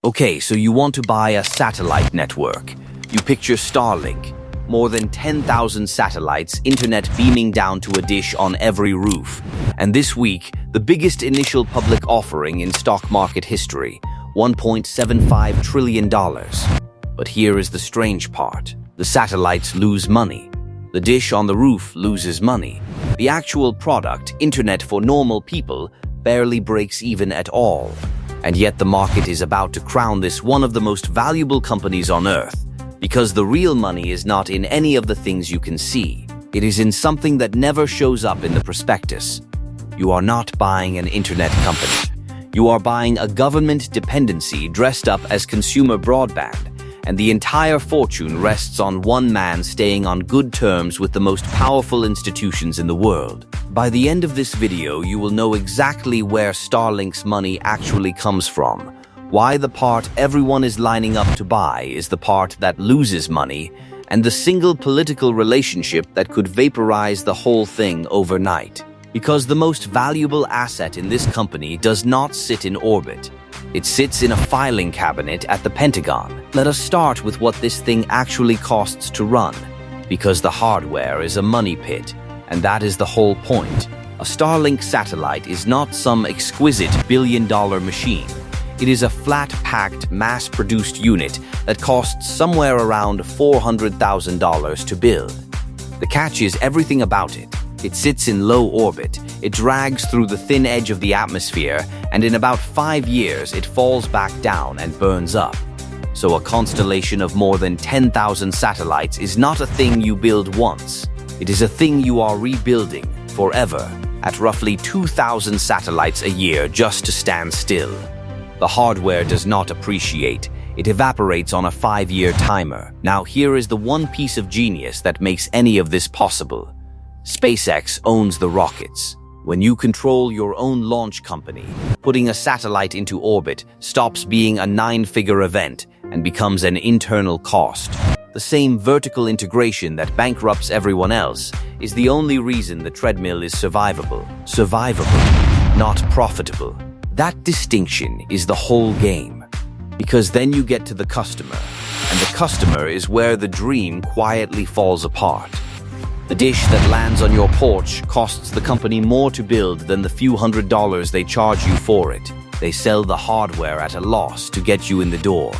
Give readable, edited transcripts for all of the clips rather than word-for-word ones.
Okay, so you want to buy a satellite network. You picture Starlink. More than 10,000 satellites, internet beaming down to a dish on every roof. And this week, the biggest initial public offering in stock market history, $1.75 trillion. But here is the strange part. The satellites lose money. The dish on the roof loses money. The actual product, internet for normal people, barely breaks even at all. And yet the market is about to crown this one of the most valuable companies on Earth. Because the real money is not in any of the things you can see. It is in something that never shows up in the prospectus. You are not buying an internet company. You are buying a government dependency dressed up as consumer broadband, and the entire fortune rests on one man staying on good terms with the most powerful institutions in the world. By the end of this video, you will know exactly where Starlink's money actually comes from, why the part everyone is lining up to buy is the part that loses money, and the single political relationship that could vaporize the whole thing overnight. Because the most valuable asset in this company does not sit in orbit. It sits in a filing cabinet at the Pentagon. Let us start with what this thing actually costs to run, because the hardware is a money pit, and that is the whole point. A Starlink satellite is not some exquisite billion-dollar machine. It is a flat-packed, mass-produced unit that costs somewhere around $400,000 to build. The catch is everything about it. It sits in low orbit, it drags through the thin edge of the atmosphere, and in about 5 years it falls back down and burns up. So a constellation of more than 10,000 satellites is not a thing you build once. It is a thing you are rebuilding forever, at roughly 2,000 satellites a year just to stand still. The hardware does not appreciate. It evaporates on a 5-year timer. Now here is the one piece of genius that makes any of this possible. SpaceX owns the rockets. When you control your own launch company, putting a satellite into orbit stops being a 9-figure event and becomes an internal cost. The same vertical integration that bankrupts everyone else is the only reason the treadmill is survivable. Survivable, not profitable. That distinction is the whole game. Because then you get to the customer, and the customer is where the dream quietly falls apart. The dish that lands on your porch costs the company more to build than the few $100s they charge you for it. They sell the hardware at a loss to get you in the door.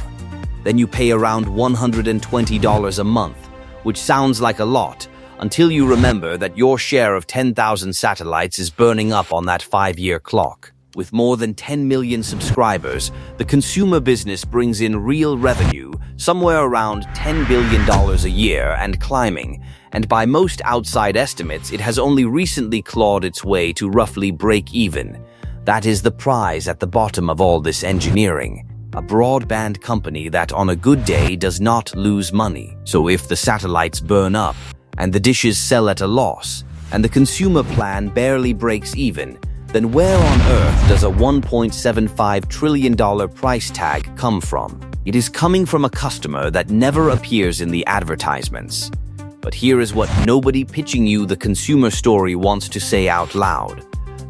Then you pay around $120 a month, which sounds like a lot, until you remember that your share of 10,000 satellites is burning up on that 5-year clock. With more than 10 million subscribers, the consumer business brings in real revenue, somewhere around $10 billion a year and climbing, and by most outside estimates, it has only recently clawed its way to roughly break even. That is the prize at the bottom of all this engineering. A broadband company that on a good day does not lose money. So if the satellites burn up, and the dishes sell at a loss, and the consumer plan barely breaks even, then where on earth does a $1.75 trillion price tag come from? It is coming from a customer that never appears in the advertisements. But here is what nobody pitching you the consumer story wants to say out loud.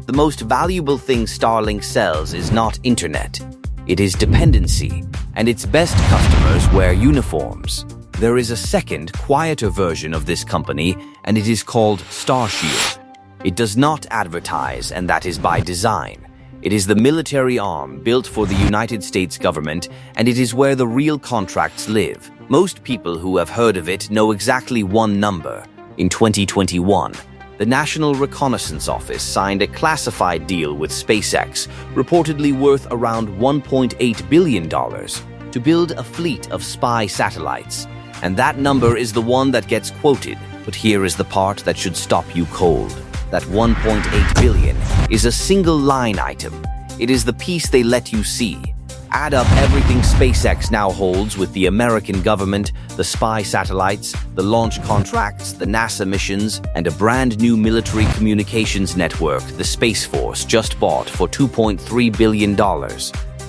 The most valuable thing Starlink sells is not internet. It is dependency, and its best customers wear uniforms. There is a second, quieter version of this company, and it is called Starshield. It does not advertise, and that is by design. It is the military arm built for the United States government, and it is where the real contracts live. Most people who have heard of it know exactly one number. In 2021, the National Reconnaissance Office signed a classified deal with SpaceX, reportedly worth around $1.8 billion, to build a fleet of spy satellites. And that number is the one that gets quoted. But here is the part that should stop you cold. That $1.8 billion is a single line item. It is the piece they let you see. Add up everything SpaceX now holds with the American government, the spy satellites, the launch contracts, the NASA missions, and a brand new military communications network the Space Force just bought for $2.3 billion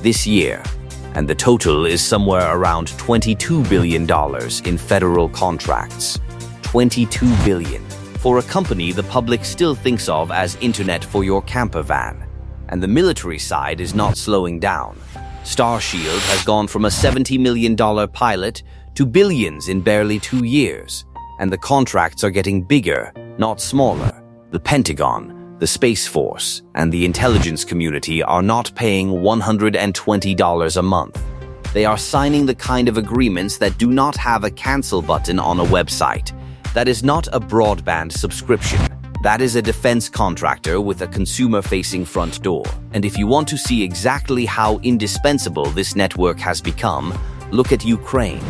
this year. And the total is somewhere around $22 billion in federal contracts. $22 billion. For a company the public still thinks of as internet for your camper van. And the military side is not slowing down. Starshield has gone from a $70 million pilot to billions in barely 2 years, and the contracts are getting bigger, not smaller. The Pentagon, the Space Force, and the intelligence community are not paying $120 a month. They are signing the kind of agreements that do not have a cancel button on a website. That is not a broadband subscription. That is a defense contractor with a consumer-facing front door. And if you want to see exactly how indispensable this network has become, look at Ukraine.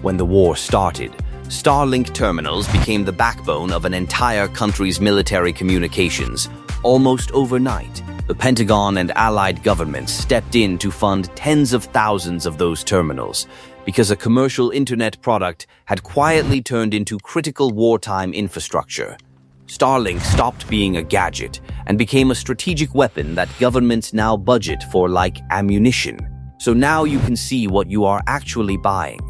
When the war started, Starlink terminals became the backbone of an entire country's military communications. Almost overnight, the Pentagon and allied governments stepped in to fund tens of thousands of those terminals because a commercial internet product had quietly turned into critical wartime infrastructure. Starlink stopped being a gadget and became a strategic weapon that governments now budget for like ammunition. So now you can see what you are actually buying.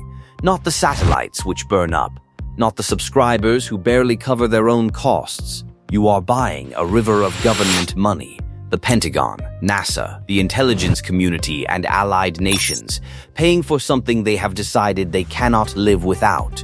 Not the satellites which burn up, not the subscribers who barely cover their own costs. You are buying a river of government money. The Pentagon, NASA, the intelligence community, and allied nations, paying for something they have decided they cannot live without.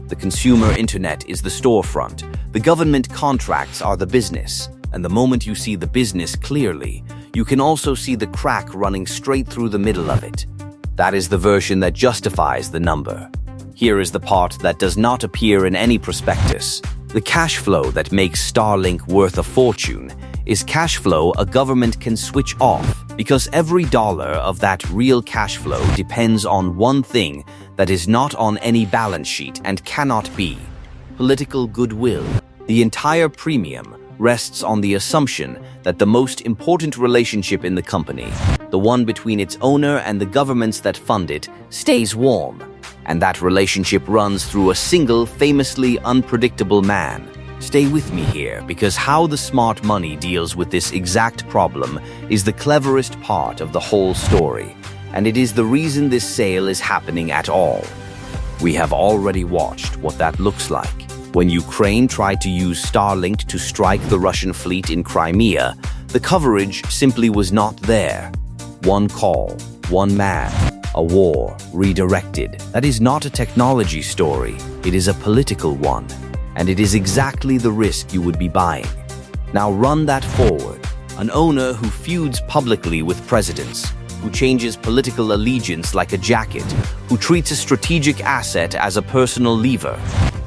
The consumer internet is the storefront. The government contracts are the business. And the moment you see the business clearly, you can also see the crack running straight through the middle of it. That is the version that justifies the number. Here is the part that does not appear in any prospectus. The cash flow that makes Starlink worth a fortune is cash flow a government can switch off, because every dollar of that real cash flow depends on one thing that is not on any balance sheet and cannot be: political goodwill. The entire premium rests on the assumption that the most important relationship in the company, the one between its owner and the governments that fund it, stays warm. And that relationship runs through a single, famously unpredictable man. Stay with me here, because how the smart money deals with this exact problem is the cleverest part of the whole story, and it is the reason this sale is happening at all. We have already watched what that looks like. When Ukraine tried to use Starlink to strike the Russian fleet in Crimea, the coverage simply was not there. One call, one man, a war redirected. That is not a technology story, it is a political one. And it is exactly the risk you would be buying. Now run that forward. An owner who feuds publicly with presidents, who changes political allegiance like a jacket, who treats a strategic asset as a personal lever.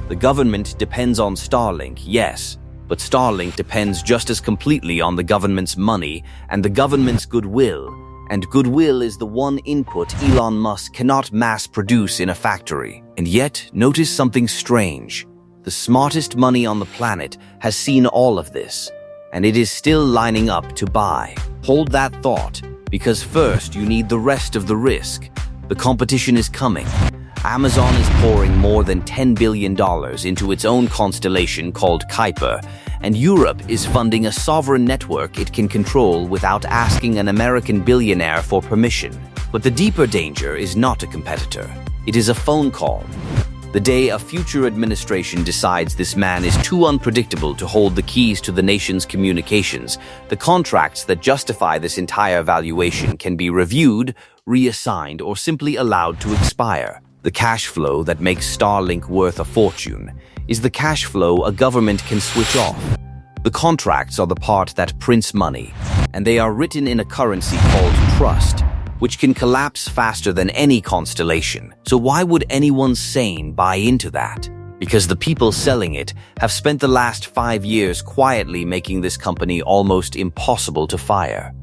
The government depends on Starlink, yes, but Starlink depends just as completely on the government's money and the government's goodwill. And goodwill is the one input Elon Musk cannot mass produce in a factory. And yet, notice something strange. The smartest money on the planet has seen all of this, and it is still lining up to buy. Hold that thought, because first you need the rest of the risk. The competition is coming. Amazon is pouring more than $10 billion into its own constellation called Kuiper, and Europe is funding a sovereign network it can control without asking an American billionaire for permission. But the deeper danger is not a competitor. It is a phone call. The day a future administration decides this man is too unpredictable to hold the keys to the nation's communications, the contracts that justify this entire valuation can be reviewed, reassigned, or simply allowed to expire. The cash flow that makes Starlink worth a fortune is the cash flow a government can switch off. The contracts are the part that prints money, and they are written in a currency called trust, which can collapse faster than any constellation. So why would anyone sane buy into that? Because the people selling it have spent the last 5 years quietly making this company almost impossible to fire.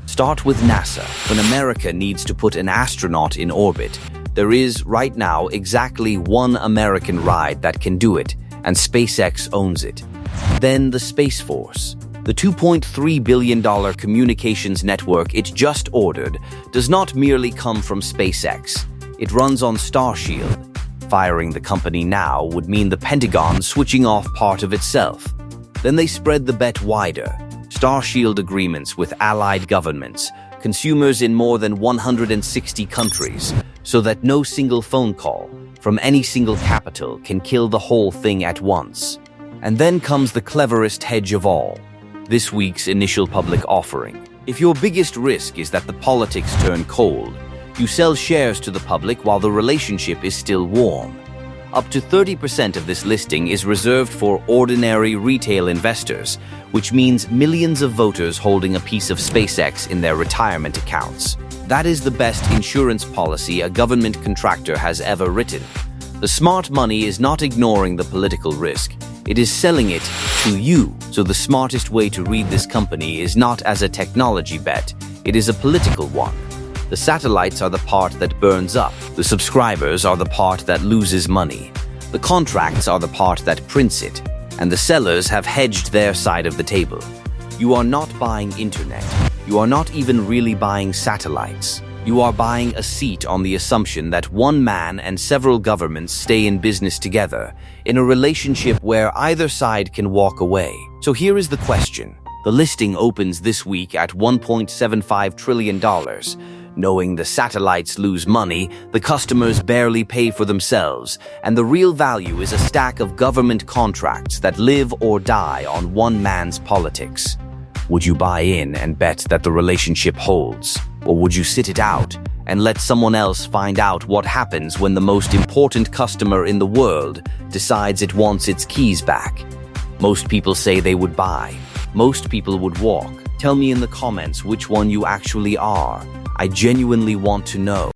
Start with NASA. When America needs to put an astronaut in orbit, there is, right now, exactly one American ride that can do it, and SpaceX owns it. Then the Space Force. The $2.3 billion communications network it just ordered does not merely come from SpaceX. It runs on Starshield. Firing the company now would mean the Pentagon switching off part of itself. Then they spread the bet wider. Starshield agreements with allied governments, consumers in more than 160 countries, so that no single phone call from any single capital can kill the whole thing at once. And then comes the cleverest hedge of all. This week's initial public offering. If your biggest risk is that the politics turn cold, You sell shares to the public while the relationship is still warm. Up to 30% of this listing is reserved for ordinary retail investors, which means millions of voters holding a piece of SpaceX in their retirement accounts. That is the best insurance policy a government contractor has ever written. The smart money is not ignoring the political risk. It is selling it to you. So the smartest way to read this company is not as a technology bet. It is a political one. The satellites are the part that burns up. The subscribers are the part that loses money. The contracts are the part that prints it. And the sellers have hedged their side of the table. You are not buying internet. You are not even really buying satellites. You are buying a seat on the assumption that one man and several governments stay in business together, in a relationship where either side can walk away. So here is the question. The listing opens this week at $1.75 trillion. Knowing the satellites lose money, the customers barely pay for themselves, and the real value is a stack of government contracts that live or die on one man's politics. Would you buy in and bet that the relationship holds? Or would you sit it out and let someone else find out what happens when the most important customer in the world decides it wants its keys back? Most people say they would buy. Most people would walk. Tell me in the comments which one you actually are. I genuinely want to know.